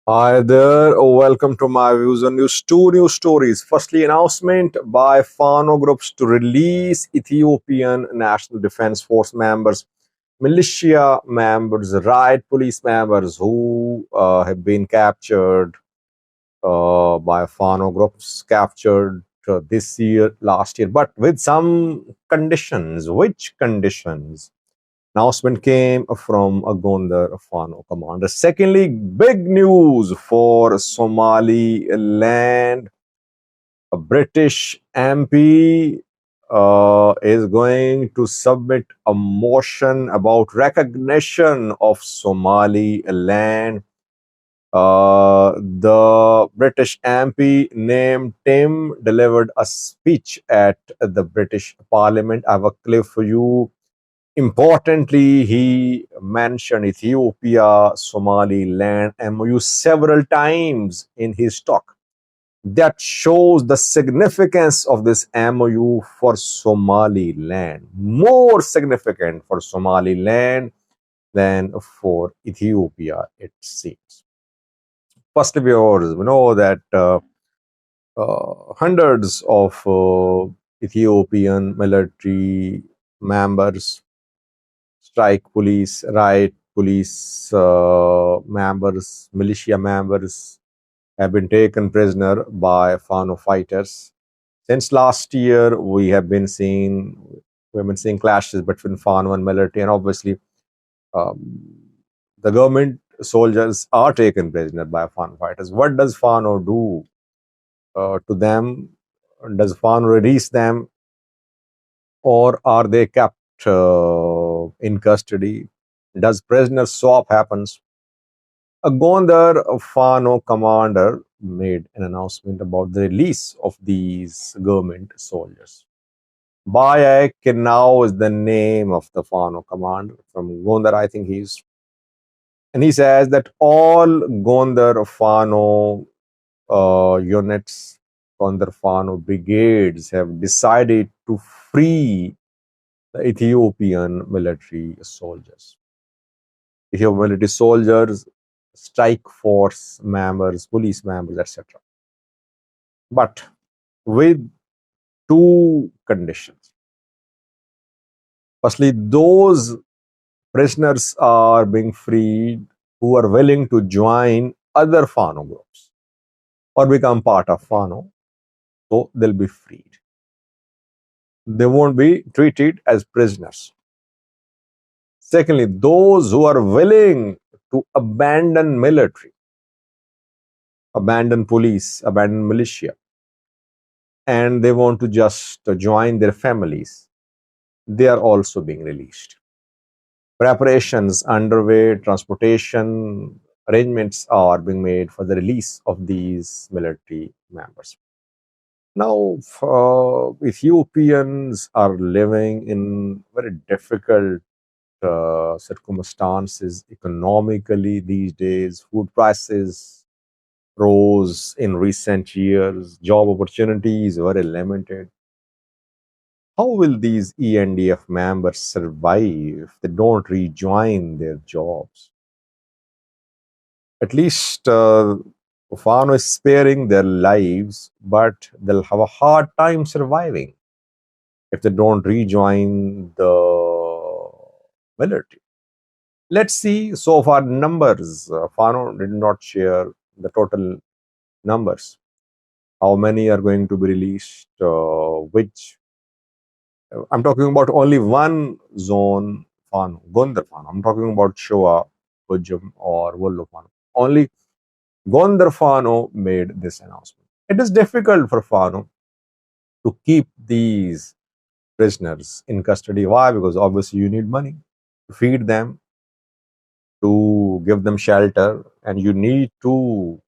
Hi there. Welcome to my views on two news stories. Firstly, announcement by Fano groups to release Ethiopian National Defense Force members, militia members, riot police members who have been captured by Fano groups, captured this year, last year, but with some conditions. Which conditions? Announcement came from a Gondar Fano commander. Secondly, big news for Somaliland. A British MP is going to submit a motion about recognition of Somaliland. The British MP named Tim delivered a speech at the British Parliament. I have a clip for you. Importantly, he mentioned Ethiopia, Somaliland MOU several times in his talk. That shows the significance of this MOU for Somaliland. More significant for Somaliland than for Ethiopia, it seems. First, viewers, we know that hundreds of Ethiopian military members, strike police, riot police members, militia members have been taken prisoner by Fano fighters. Since last year, we have been seeing clashes between Fano and military, and obviously, um, the government soldiers are taken prisoner by Fano fighters. What does Fano do to them? Does Fano release them, or are they kept in custody? Does prisoner swap happens? A Gondar Fano commander made an announcement about the release of these government soldiers. Bayak now is the name of the Fano commander from Gondar, I think he's. And he says that all Gondar Fano units, Gondar Fano brigades have decided to free the Ethiopian military soldiers. Ethiopian military soldiers, strike force members, police members, etc. But with two conditions. Firstly, those prisoners are being freed who are willing to join other Fano groups or become part of Fano, so they'll be freed. They won't be treated as prisoners. Secondly, those who are willing to abandon military, abandon police, abandon militia, and they want to just join their families, they are also being released. Preparations underway, transportation arrangements are being made for the release of these military members. Now, Ethiopians are living in very difficult circumstances economically these days. Food prices rose in recent years. Job opportunities very limited. How will these ENDF members survive if they don't rejoin their jobs? At least Fano is sparing their lives, but they'll have a hard time surviving if they don't rejoin the military. Let's see so far numbers. Fano did not share the total numbers. How many are going to be released? Which I'm talking about only one zone, Fano, Gondar Fano. I'm talking about Shoa, Hujum, or Wollo Fano. Only Gondar Fano made this announcement. It is difficult for Fano to keep these prisoners in custody. Why? Because obviously you need money to feed them, to give them shelter, and you need to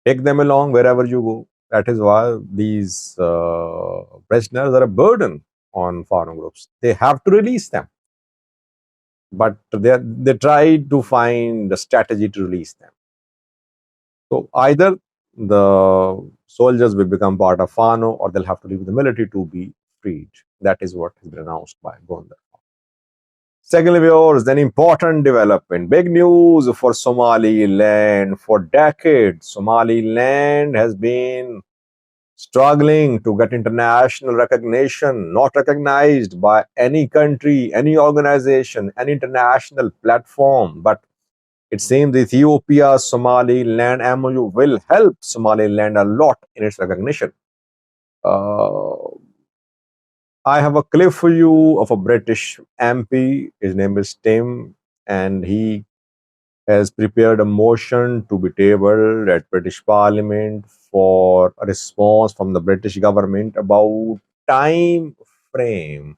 take them along wherever you go. That is why these prisoners are a burden on Fano groups. They have to release them, but they try to find a strategy to release them. So either the soldiers will become part of Fano, or they'll have to leave the military to be freed. That is what has been announced by Gondar. Secondly, viewers, an important development. Big news for Somaliland. For decades, Somaliland has been struggling to get international recognition, not recognized by any country, any organization, any international platform. But it seems Ethiopia Somaliland MOU will help Somaliland a lot in its recognition. Uh, I have a clip for you of a British MP. His name is Tim, and he has prepared a motion to be tabled at British Parliament for a response from the British government about time frame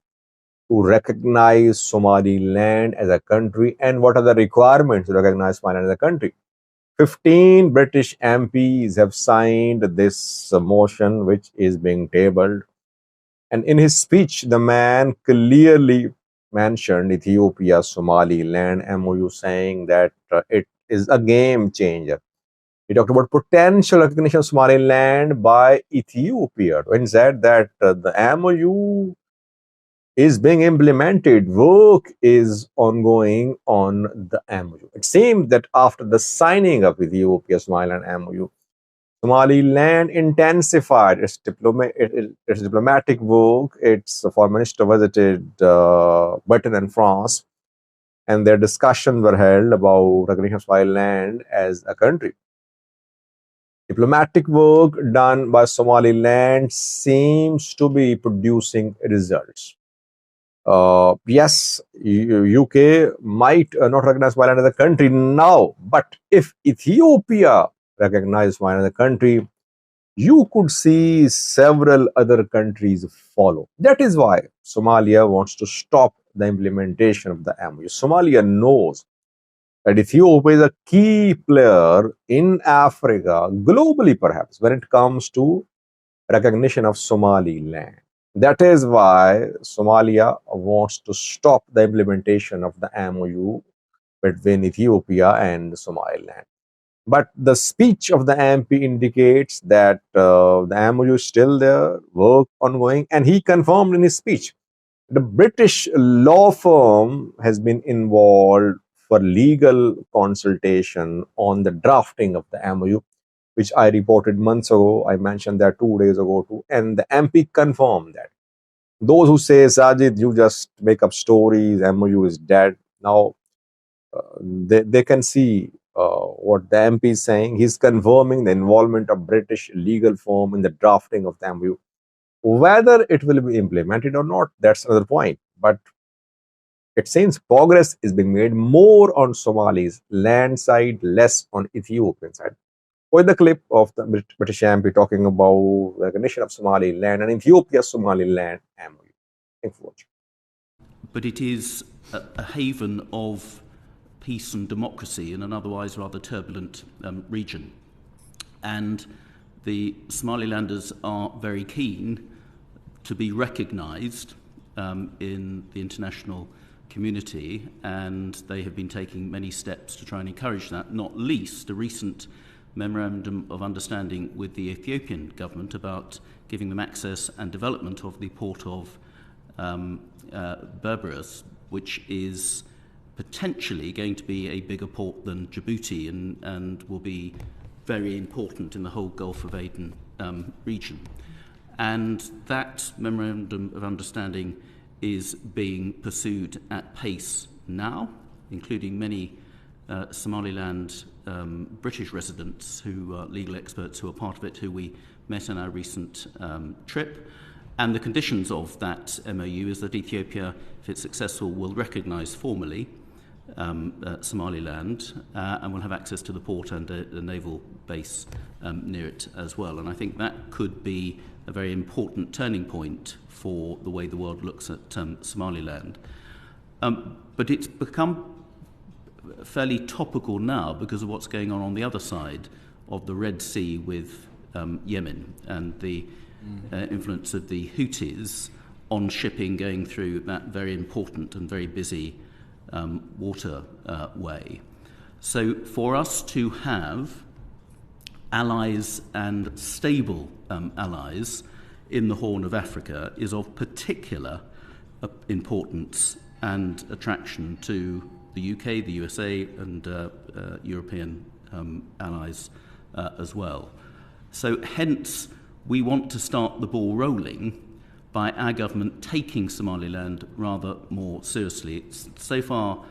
to recognize Somaliland as a country and what are the requirements to recognize Somaliland as a country. 15 British MPs have signed this motion, which is being tabled. And in his speech, the man clearly mentioned Ethiopia Somaliland MOU, saying that it is a game changer. He talked about potential recognition of Somaliland by Ethiopia and said that the MOU is being implemented. Work is ongoing on the MOU. It seems that after the signing of Ethiopia Somaliland MOU, Somaliland intensified its diplomatic work. Its foreign minister visited Britain and France, and their discussions were held about recognition of Somaliland as a country. Diplomatic work done by Somaliland seems to be producing results. Yes, UK might not recognize Somaliland as a country now, but if Ethiopia recognizes Somaliland as a country, you could see several other countries follow. That is why Somalia wants to stop the implementation of the MOU. Somalia knows that Ethiopia is a key player in Africa, globally perhaps, when it comes to recognition of Somaliland. That is why Somalia wants to stop the implementation of the MOU between Ethiopia and Somaliland. But the speech of the MP indicates that the MOU is still there, work ongoing, and he confirmed in his speech. The British law firm has been involved for legal consultation on the drafting of the MOU, which I reported months ago. I mentioned that 2 days ago too, and the MP confirmed that. Those who say, Sajid, you just make up stories, MOU is dead. Now, they can see what the MP is saying. He's confirming the involvement of British legal firm in the drafting of the MOU. Whether it will be implemented or not, that's another point. But it seems progress is being made more on Somali's land side, less on Ethiopian side. With the clip of the British MP talking about recognition of Somaliland and Ethiopia Somaliland MOU. Thanks for watching. But it is a haven of peace and democracy in an otherwise rather turbulent region. And the Somalilanders are very keen to be recognised in the international community, and they have been taking many steps to try and encourage that, not least a recent memorandum of understanding with the Ethiopian government about giving them access and development of the port of Berberis, which is potentially going to be a bigger port than Djibouti and will be very important in the whole Gulf of Aden region. And that memorandum of understanding is being pursued at pace now, including many Somaliland British residents who are legal experts who are part of it, who we met on our recent trip. And the conditions of that MOU is that Ethiopia, if it's successful, will recognise formally Somaliland and will have access to the port and a naval base near it as well. And I think that could be a very important turning point for the way the world looks at Somaliland. But it's become fairly topical now because of what's going on the other side of the Red Sea with Yemen and the influence of the Houthis on shipping going through that very important and very busy waterway. So for us to have allies and stable allies in the Horn of Africa is of particular importance, and attraction to the UK, the USA, and European allies as well. So hence, we want to start the ball rolling by our government taking Somaliland rather more seriously. It's so far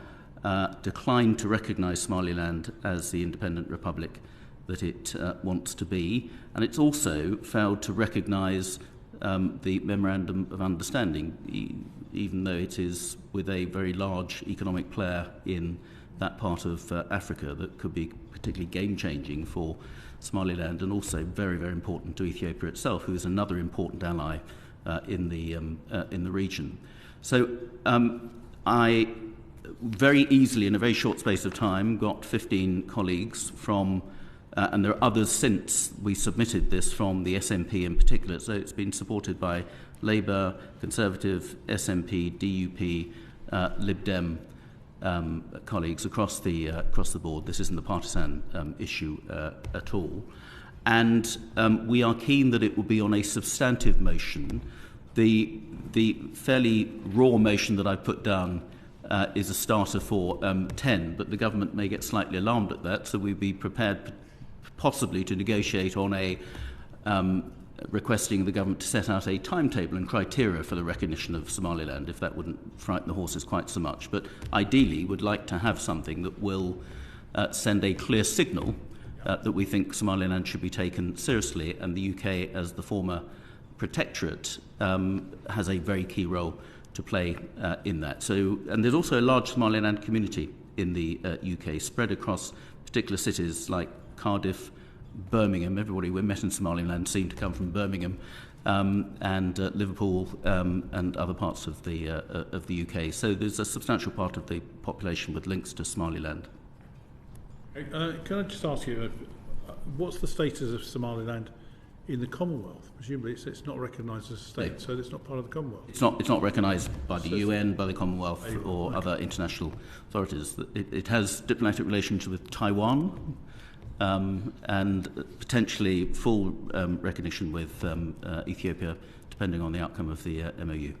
declined to recognise Somaliland as the independent republic that it wants to be, and it's also failed to recognise the Memorandum of Understanding, even though it is with a very large economic player in that part of Africa that could be particularly game-changing for Somaliland, and also very, very important to Ethiopia itself, who is another important ally in the region. So I very easily, in a very short space of time, got 15 colleagues from, and there are others since we submitted this, from the SNP in particular. So it's been supported by Labour, Conservative, SNP, DUP, Lib Dem colleagues across the board. This isn't a partisan issue at all. And we are keen that it will be on a substantive motion. The fairly raw motion that I put down is a starter for 10, but the government may get slightly alarmed at that, so we'd be prepared possibly to negotiate on a requesting the government to set out a timetable and criteria for the recognition of Somaliland, if that wouldn't frighten the horses quite so much. But ideally, would like to have something that will send a clear signal that we think Somaliland should be taken seriously, and the UK, as the former protectorate, has a very key role to play in that. So, and there's also a large Somaliland community in the UK, spread across particular cities like Cardiff, Birmingham. Everybody we met in Somaliland seemed to come from Birmingham, and Liverpool, and other parts of the UK. So there's a substantial part of the population with links to Somaliland. Can I just ask you, what's the status of Somaliland in the Commonwealth? Presumably it's not recognised as a state, so it's not part of the Commonwealth. It's not recognised by the UN, by the Commonwealth, or other international authorities. It has diplomatic relations with Taiwan, and potentially full recognition with Ethiopia, depending on the outcome of the MOU.